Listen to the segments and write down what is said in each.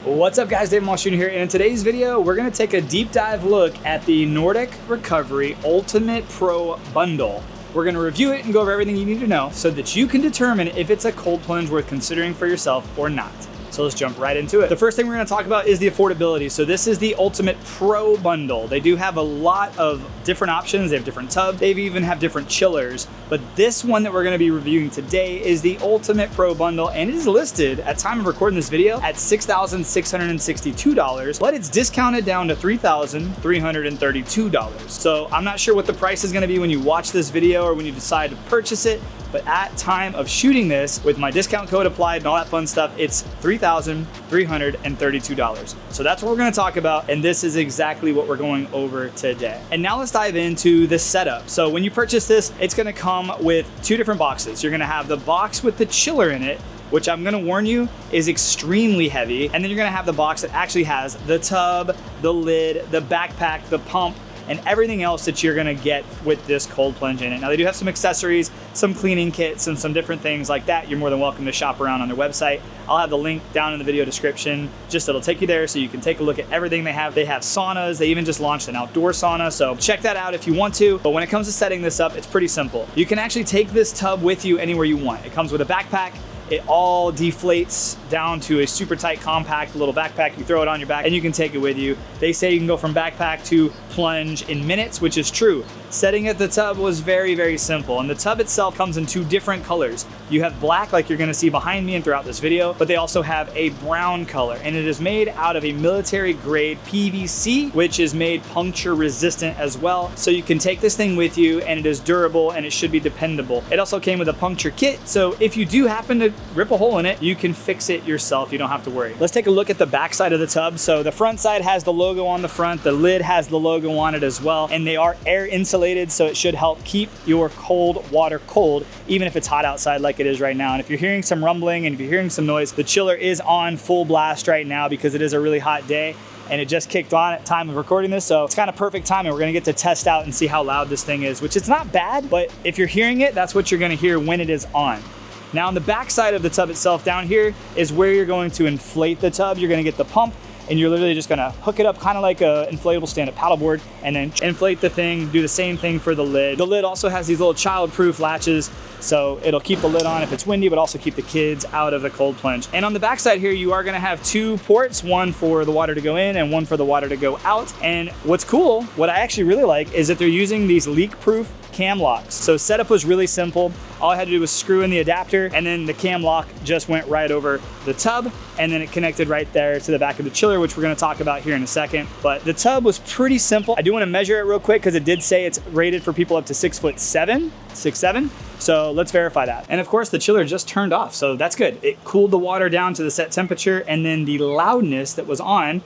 What's up guys, DMJR here, and in today's video, we're gonna take a deep dive look at the Nordik Recovery Ultimate Pro Bundle. We're gonna review it and go over everything you need to know so that you can determine if it's a cold plunge worth considering for yourself or not. So let's jump right into it. The first thing we're gonna talk about is the affordability. So this is the Ultimate Pro Bundle. They do have a lot of different options. They have different tubs. They even have different chillers. But this one that we're gonna be reviewing today is the Ultimate Pro Bundle, and it is listed at time of recording this video at $6,662, but it's discounted down to $3,332. So I'm not sure what the price is gonna be when you watch this video or when you decide to purchase it, but at time of shooting this, with my discount code applied and all that fun stuff, it's $3,332. So that's what we're gonna talk about, and this is exactly what we're going over today. And now let's dive into the setup. So when you purchase this, it's gonna come with two different boxes. You're gonna have the box with the chiller in it, which I'm gonna warn you is extremely heavy. And then you're gonna have the box that actually has the tub, the lid, the backpack, the pump, and everything else that you're gonna get with this cold plunge in it. Now they do have some accessories, some cleaning kits, and some different things like that. You're more than welcome to shop around on their website. I'll have the link down in the video description, just it'll take you there so you can take a look at everything they have. They have saunas, they even just launched an outdoor sauna, so check that out if you want to. But when it comes to setting this up, it's pretty simple. You can actually take this tub with you anywhere you want. It comes with a backpack. It all deflates down to a super tight, compact little backpack. You throw it on your back and you can take it with you. They say you can go from backpack to plunge in minutes, which is true. Setting at the tub was very, very simple. And the tub itself comes in two different colors. You have black, like you're gonna see behind me and throughout this video, but they also have a brown color. And it is made out of a military grade PVC, which is made puncture resistant as well. So you can take this thing with you and it is durable and it should be dependable. It also came with a puncture kit. So if you do happen to rip a hole in it, you can fix it yourself. You don't have to worry. Let's take a look at the back side of the tub. So the front side has the logo on the front. The lid has the logo on it as well. And they are air insulated, so it should help keep your cold water cold, even if it's hot outside like it is right now. And if you're hearing some rumbling and if you're hearing some noise, the chiller is on full blast right now because it is a really hot day and it just kicked on at time of recording this. So it's kind of perfect timing. We're gonna get to test out and see how loud this thing is, which it's not bad, but if you're hearing it, that's what you're gonna hear when it is on. Now on the back side of the tub itself down here is where you're going to inflate the tub. You're gonna get the pump and you're literally just gonna hook it up kind of like a inflatable stand-up paddleboard and then inflate the thing, do the same thing for the lid. The lid also has these little child-proof latches, so it'll keep the lid on if it's windy, but also keep the kids out of the cold plunge. And on the back side here, you are gonna have two ports, one for the water to go in and one for the water to go out. And what's cool, what I actually really like, is that they're using these leak-proof cam locks. So setup was really simple. All I had to do was screw in the adapter and then the cam lock just went right over the tub and then it connected right there to the back of the chiller, which we're gonna talk about here in a second. But the tub was pretty simple. I do wanna measure it real quick because it did say it's rated for people up to 6'7", 6'7". So let's verify that. And of course the chiller just turned off, so that's good. It cooled the water down to the set temperature and then the loudness that was on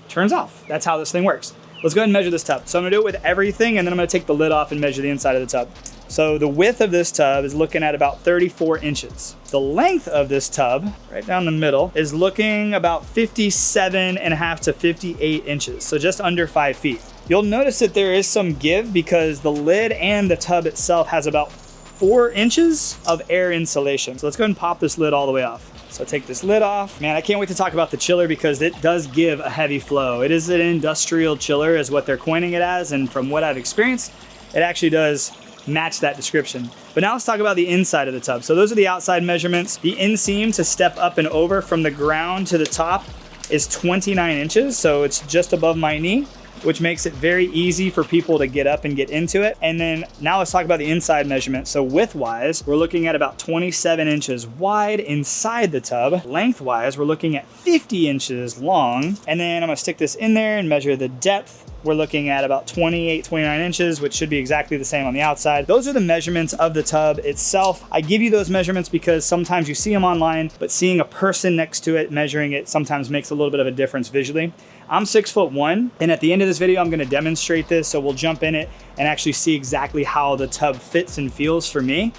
turns off. That's how this thing works. Let's go ahead and measure this tub. So I'm gonna do it with everything and then I'm gonna take the lid off and measure the inside of the tub. So the width of this tub is looking at about 34 inches. The length of this tub, right down the middle, is looking about 57.5 to 58 inches. So just under 5 feet. You'll notice that there is some give because the lid and the tub itself has about 4 inches of air insulation. So let's go ahead and pop this lid all the way off. So take this lid off. Man, I can't wait to talk about the chiller because it does give a heavy flow. It is an industrial chiller is what they're coining it as. And from what I've experienced, it actually does match that description. But now let's talk about the inside of the tub. So those are the outside measurements. The inseam to step up and over from the ground to the top is 29 inches. So it's just above my knee, which makes it very easy for people to get up and get into it. And then now let's talk about the inside measurement. So width-wise, we're looking at about 27 inches wide inside the tub. Length-wise, we're looking at 50 inches long. And then I'm gonna stick this in there and measure the depth. We're looking at about 28, 29 inches, which should be exactly the same on the outside. Those are the measurements of the tub itself. I give you those measurements because sometimes you see them online, but seeing a person next to it measuring it sometimes makes a little bit of a difference visually. I'm 6'1", and at the end of this video, I'm gonna demonstrate this, so we'll jump in it and actually see exactly how the tub fits and feels for me.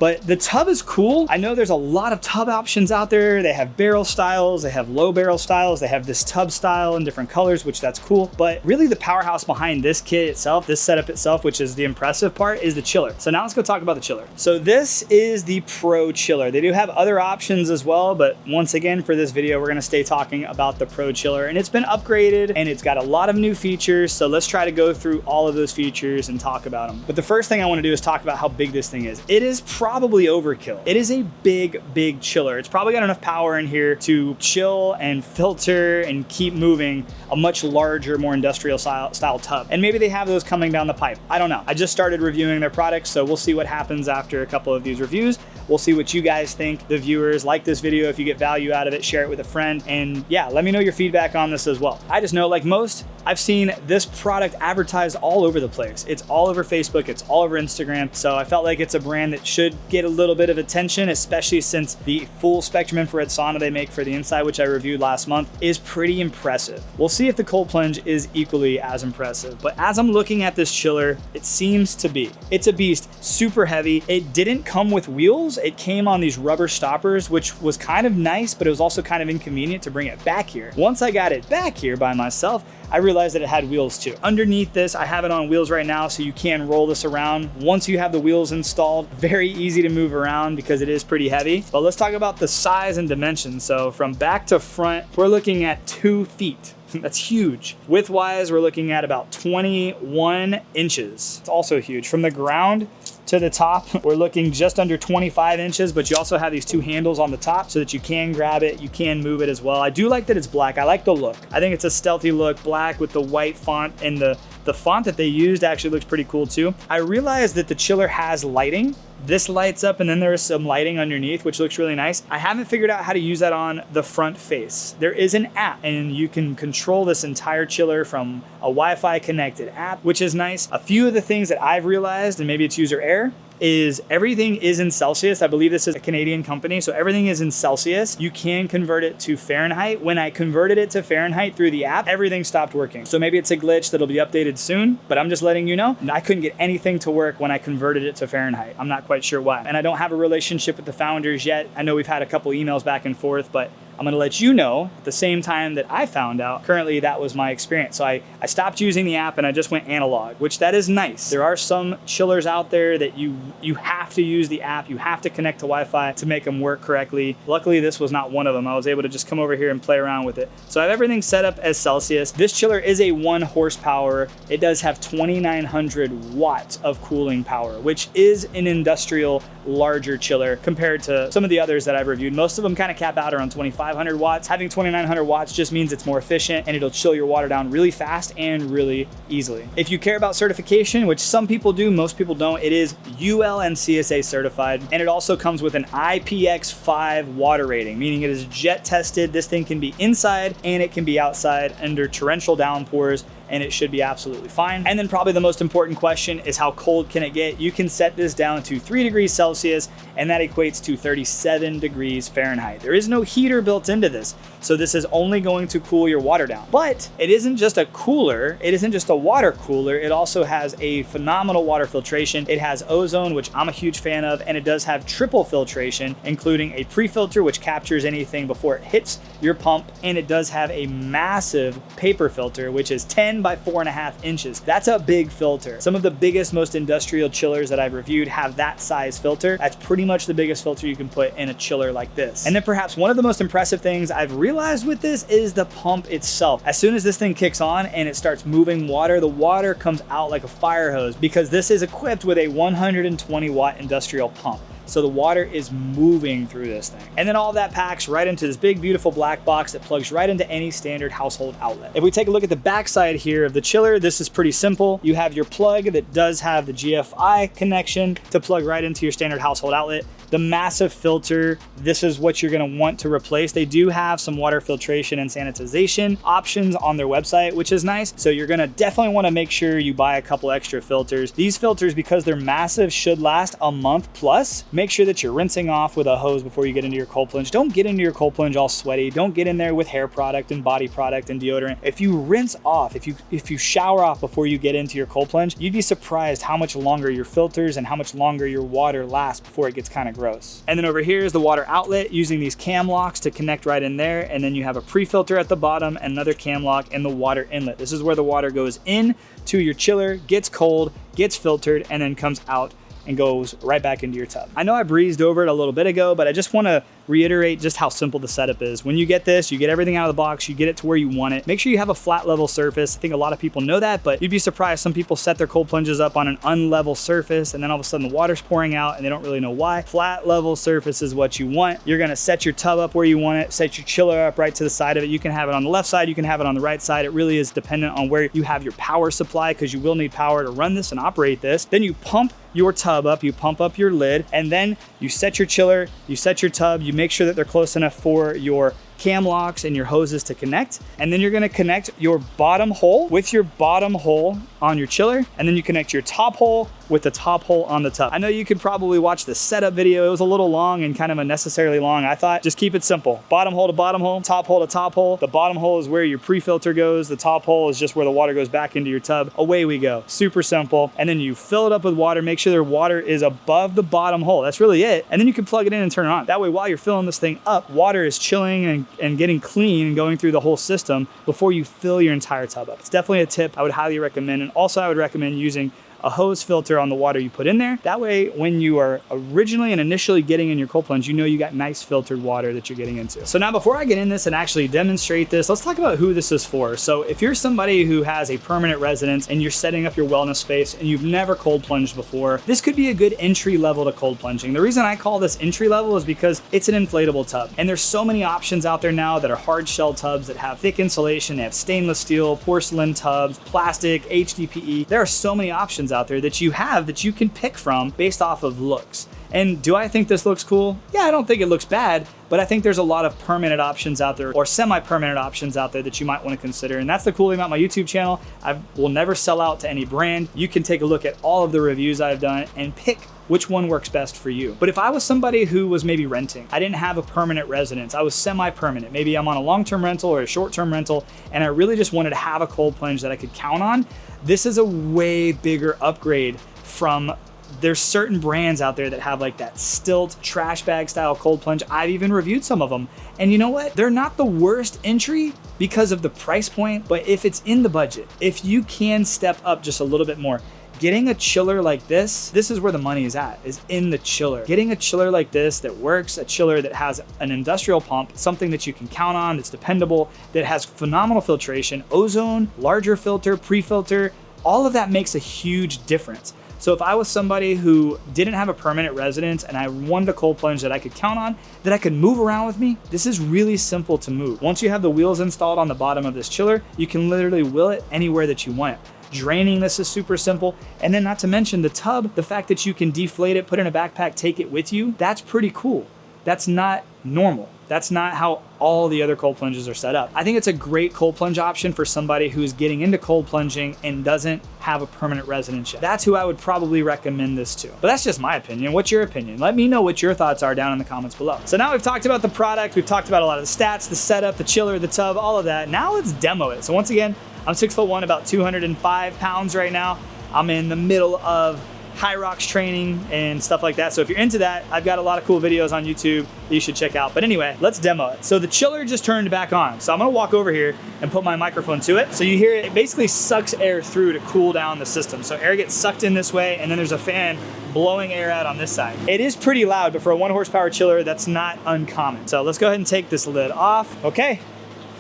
But the tub is cool. I know there's a lot of tub options out there. They have barrel styles, they have low barrel styles, they have this tub style in different colors, which that's cool. But really the powerhouse behind this kit itself, this setup itself, which is the impressive part, is the chiller. So now let's go talk about the chiller. So this is the Pro chiller. They do have other options as well, but once again, for this video, we're gonna stay talking about the Pro chiller, and it's been upgraded and it's got a lot of new features. So let's try to go through all of those features and talk about them. But the first thing I wanna do is talk about how big this thing is. It is probably overkill. It is a big chiller. It's probably got enough power in here to chill and filter and keep moving a much larger, more industrial style tub. And maybe they have those coming down the pipe. I don't know. I just started reviewing their products, so we'll see what happens after a couple of these reviews. We'll see what you guys think. The viewers, like this video if you get value out of it, share it with a friend, and yeah, let me know your feedback on this as well. I just know, like most, I've seen this product advertised all over the place. It's all over Facebook, it's all over Instagram, so I felt like it's a brand that should get a little bit of attention, especially since the full spectrum infrared sauna they make for the inside, which I reviewed last month, is pretty impressive. We'll see if the cold plunge is equally as impressive, but as I'm looking at this chiller, it seems to be. It's a beast, super heavy. It didn't come with wheels. It came on these rubber stoppers, which was kind of nice, but it was also kind of inconvenient to bring it back here. Once I got it back here by myself, I realized that it had wheels too. Underneath this, I have it on wheels right now, so you can roll this around. Once you have the wheels installed, very easy to move around because it is pretty heavy. But let's talk about the size and dimensions. So from back to front, we're looking at 2 feet. That's huge. Width-wise, we're looking at about 21 inches. It's also huge. From the ground to the top, we're looking just under 25 inches, but you also have these 2 handles on the top so that you can grab it, you can move it as well. I do like that it's black. I like the look. I think it's a stealthy look, black with the white font, and the font that they used actually looks pretty cool too. I realized that the chiller has lighting. This lights up and then there is some lighting underneath, which looks really nice. I haven't figured out how to use that on the front face. There is an app and you can control this entire chiller from a Wi-Fi connected app, which is nice. A few of the things that I've realized, and maybe it's user error, is everything is in Celsius. I believe this is a Canadian company, so everything is in Celsius. You can convert it to Fahrenheit. When I converted it to Fahrenheit through the app, everything stopped working. So maybe it's a glitch that'll be updated soon, but I'm just letting you know. I couldn't get anything to work when I converted it to Fahrenheit. I'm not quite sure why. And I don't have a relationship with the founders yet. I know we've had a couple emails back and forth, but I'm gonna let you know at the same time that I found out. Currently, that was my experience. So I stopped using the app and I just went analog, which that is nice. There are some chillers out there that you have to use the app. You have to connect to Wi-Fi to make them work correctly. Luckily, this was not one of them. I was able to just come over here and play around with it. So I have everything set up as Celsius. This chiller is a 1 horsepower. It does have 2,900 watts of cooling power, which is an industrial larger chiller compared to some of the others that I've reviewed. Most of them kind of cap out around 2,500 watts. Having 2,900 watts just means it's more efficient and it'll chill your water down really fast and really easily. If you care about certification, which some people do, most people don't, it is UL and CSA certified, and it also comes with an IPX5 water rating, meaning it is jet tested. This thing can be inside and it can be outside under torrential downpours, and it should be absolutely fine. And then probably the most important question is how cold can it get? You can set this down to 3 degrees Celsius, and that equates to 37 degrees Fahrenheit. There is no heater built into this, so this is only going to cool your water down. But it isn't just a cooler, it isn't just a water cooler, it also has a phenomenal water filtration. It has ozone, which I'm a huge fan of, and it does have triple filtration, including a pre-filter, which captures anything before it hits your pump, and it does have a massive paper filter, which is 10 by 4.5 inches. That's a big filter. Some of the biggest, most industrial chillers that I've reviewed have that size filter. That's pretty much the biggest filter you can put in a chiller like this. And then perhaps one of the most impressive things I've realized with this is the pump itself. As soon as this thing kicks on and it starts moving water, the water comes out like a fire hose because this is equipped with a 120 watt industrial pump. So the water is moving through this thing. And then all of that packs right into this big, beautiful black box that plugs right into any standard household outlet. If we take a look at the back side here of the chiller, this is pretty simple. You have your plug that does have the GFI connection to plug right into your standard household outlet. The massive filter, this is what you're gonna want to replace. They do have some water filtration and sanitization options on their website, which is nice. So you're gonna definitely wanna make sure you buy a couple extra filters. These filters, because they're massive, should last a month plus, Make sure that you're rinsing off with a hose before you get into your cold plunge. Don't get into your cold plunge all sweaty. Don't get in there with hair product and body product and deodorant. If you rinse off, if you shower off before you get into your cold plunge, you'd be surprised how much longer your filters and how much longer your water lasts before it gets kind of gross. And then over here is the water outlet, using these cam locks to connect right in there. And then you have a pre-filter at the bottom and another cam lock in the water inlet. This is where the water goes in to your chiller, gets cold, gets filtered, and then comes out and goes right back into your tub. I know I breezed over it a little bit ago, but I just want to reiterate just how simple the setup is. When you get this, you get everything out of the box, you get it to where you want it. Make sure you have a flat level surface. I think a lot of people know that, but you'd be surprised. Some people set their cold plunges up on an unlevel surface, and then all of a sudden the water's pouring out and they don't really know why. Flat level surface is what you want. You're gonna set your tub up where you want it, set your chiller up right to the side of it. You can have it on the left side, you can have it on the right side. It really is dependent on where you have your power supply, because you will need power to run this and operate this. Then you pump your tub up, you pump up your lid, and then you set your chiller, you set your tub, you make sure that they're close enough for your cam locks and your hoses to connect. And then you're gonna connect your bottom hole with your bottom hole on your chiller, and then you connect your top hole with the top hole on the tub. I know you could probably watch the setup video. It was a little long and kind of unnecessarily long. I thought just keep it simple. Bottom hole to bottom hole, top hole to top hole. The bottom hole is where your pre-filter goes. The top hole is just where the water goes back into your tub. Away we go. Super simple. And then you fill it up with water. Make sure their water is above the bottom hole. That's really it. And then you can plug it in and turn it on. That way, while you're filling this thing up, water is chilling and getting clean and going through the whole system before you fill your entire tub up. It's definitely a tip I would highly recommend. And also I would recommend using a hose filter on the water you put in there. That way, when you are originally and initially getting in your cold plunge, you know you got nice filtered water that you're getting into. So now before I get in this and actually demonstrate this, let's talk about who this is for. So if you're somebody who has a permanent residence and you're setting up your wellness space and you've never cold plunged before, this could be a good entry level to cold plunging. The reason I call this entry level is because it's an inflatable tub. And there's so many options out there now that are hard shell tubs that have thick insulation. They have stainless steel, porcelain tubs, plastic, HDPE. There are so many options out there that you can pick from based off of looks. And do I think this looks cool? Yeah, I don't think it looks bad, but I think there's a lot of permanent options out there or semi-permanent options out there that you might want to consider. And that's the cool thing about my YouTube channel. I will never sell out to any brand. You can take a look at all of the reviews I've done and pick which one works best for you. But if I was somebody who was maybe renting, I didn't have a permanent residence, I was semi-permanent, maybe I'm on a long-term rental or a short-term rental, and I really just wanted to have a cold plunge that I could count on, this is a way bigger upgrade from, there's certain brands out there that have like that stilt trash bag style cold plunge. I've even reviewed some of them. And you know what? They're not the worst entry because of the price point, but if it's in the budget, if you can step up just a little bit more, getting a chiller like this is where the money is at, is in the chiller. Getting a chiller like this that works, a chiller that has an industrial pump, something that you can count on, that's dependable, that has phenomenal filtration, ozone, larger filter, pre-filter, all of that makes a huge difference. So if I was somebody who didn't have a permanent residence and I wanted a cold plunge that I could count on, that I could move around with me, this is really simple to move. Once you have the wheels installed on the bottom of this chiller, you can literally wheel it anywhere that you want it. Draining this is super simple. And then not to mention the tub, the fact that you can deflate it, put it in a backpack, take it with you, that's pretty cool. That's not normal. That's not how all the other cold plunges are set up. I think it's a great cold plunge option for somebody who's getting into cold plunging and doesn't have a permanent residence yet. That's who I would probably recommend this to. But that's just my opinion. What's your opinion? Let me know what your thoughts are down in the comments below. So now we've talked about the product, we've talked about a lot of the stats, the setup, the chiller, the tub, all of that. Now let's demo it. So once again, I'm 6'1", about 205 pounds right now. I'm in the middle of high rocks training and stuff like that. So if you're into that, I've got a lot of cool videos on YouTube that you should check out. But anyway, let's demo it. So the chiller just turned back on. So I'm gonna walk over here and put my microphone to it. So you hear it basically sucks air through to cool down the system. So air gets sucked in this way, and then there's a fan blowing air out on this side. It is pretty loud, but for a 1 horsepower chiller, that's not uncommon. So let's go ahead and take this lid off. Okay.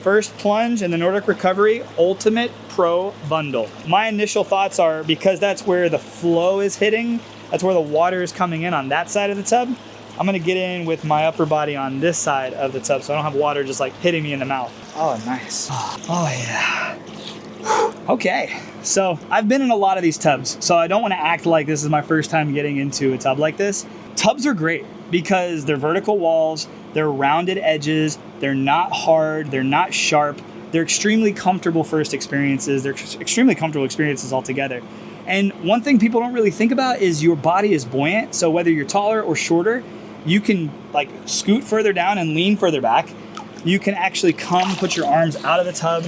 First plunge in the Nordik Recovery Ultimate Pro Bundle. My initial thoughts are, because that's where the flow is hitting, that's where the water is coming in on that side of the tub, I'm gonna get in with my upper body on this side of the tub so I don't have water just like hitting me in the mouth. Oh, nice. Oh yeah. Okay, so I've been in a lot of these tubs, so I don't wanna act like this is my first time getting into a tub like this. Tubs are great because they're vertical walls, they're rounded edges, they're not hard, they're not sharp, they're extremely comfortable first experiences, they're extremely comfortable experiences altogether. And one thing people don't really think about is your body is buoyant. So whether you're taller or shorter, you can like scoot further down and lean further back. You can actually come, put your arms out of the tub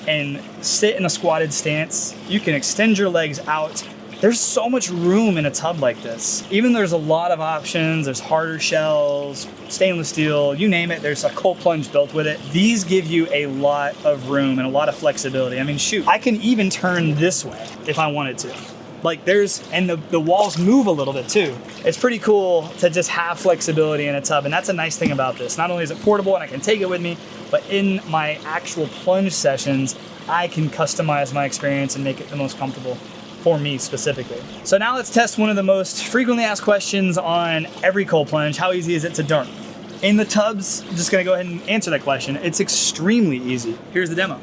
and sit in a squatted stance. You can extend your legs out. There's so much room in a tub like this. Even there's a lot of options. There's harder shells, stainless steel, you name it. There's a cold plunge built with it. These give you a lot of room and a lot of flexibility. I mean, shoot, I can even turn this way if I wanted to. Like and the walls move a little bit too. It's pretty cool to just have flexibility in a tub. And that's a nice thing about this. Not only is it portable and I can take it with me, but in my actual plunge sessions, I can customize my experience and make it the most comfortable for me specifically. So now let's test one of the most frequently asked questions on every cold plunge. How easy is it to dunk? In the tubs, I'm just gonna go ahead and answer that question. It's extremely easy. Here's the demo.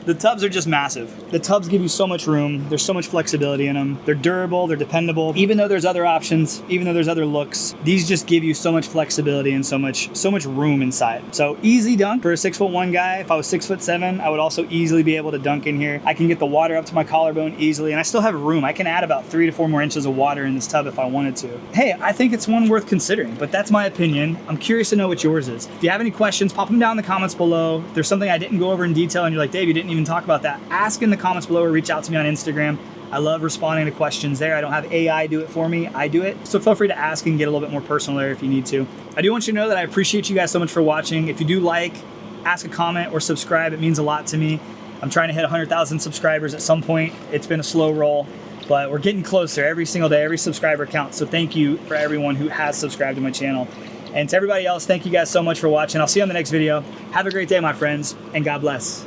The tubs are just massive. The tubs give you so much room. There's so much flexibility in them. They're durable, they're dependable. Even though there's other options, even though there's other looks, these just give you so much flexibility and so much room inside. So easy dunk for a 6'1" guy. If I was 6'7", I would also easily be able to dunk in here. I can get the water up to my collarbone easily, and I still have room. I can add about 3 to 4 more inches of water in this tub if I wanted to. Hey, I think it's one worth considering, but that's my opinion. I'm curious to know what yours is. If you have any questions, pop them down in the comments below. If there's something I didn't go over in detail and you're like, Dave, you didn't even talk about that, ask in the comments below or reach out to me on Instagram. I love responding to questions there. I don't have AI do it for me, I do it. So feel free to ask and get a little bit more personal there if you need to. I do want you to know that I appreciate you guys so much for watching. If you do like, ask a comment or subscribe. It means a lot to me. I'm trying to hit 100,000 subscribers at some point. It's been a slow roll, but we're getting closer every single day. Every subscriber counts. So thank you for everyone who has subscribed to my channel. And to everybody else, thank you guys so much for watching. I'll see you on the next video. Have a great day, my friends, and God bless.